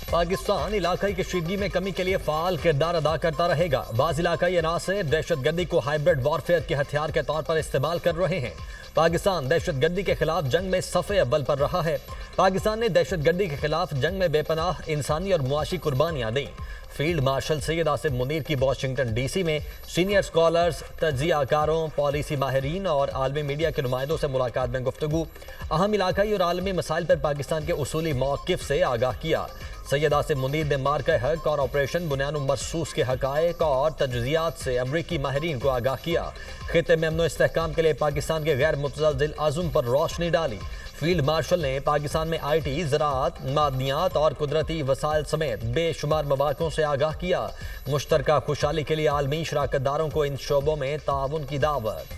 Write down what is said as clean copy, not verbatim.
پاکستان علاقائی کشیدگی میں کمی کے لیے فعال کردار ادا کرتا رہے گا۔ بعض علاقائی عناصر دہشت گردی کو ہائبرڈ وارفیئر کے ہتھیار کے طور پر استعمال کر رہے ہیں۔ پاکستان دہشت گردی کے خلاف جنگ میں صفِ اول پر رہا ہے۔ پاکستان نے دہشت گردی کے خلاف جنگ میں بے پناہ انسانی اور معاشی قربانیاں دیں۔ فیلڈ مارشل سید آصف منیر کی واشنگٹن ڈی سی میں سینئر اسکالرز، تجزیہ کاروں، پالیسی ماہرین اور عالمی میڈیا کے نمائندوں سے ملاقات میں گفتگو، اہم علاقائی اور عالمی مسائل پر پاکستان کے اصولی موقف سے آگاہ کیا۔ سید آصف منیر نے مارکہ حق اور آپریشن بنیان مرصوص کے حقائق اور تجزیات سے امریکی ماہرین کو آگاہ کیا۔ خطے میں امن و استحکام کے لیے پاکستان کے غیر متزلزل عزم پر روشنی ڈالی۔ فیلڈ مارشل نے پاکستان میں آئی ٹی، زراعت، معدنیات اور قدرتی وسائل سمیت بے شمار مواقعوں سے آگاہ کیا۔ مشترکہ خوشحالی کے لیے عالمی شراکت داروں کو ان شعبوں میں تعاون کی دعوت۔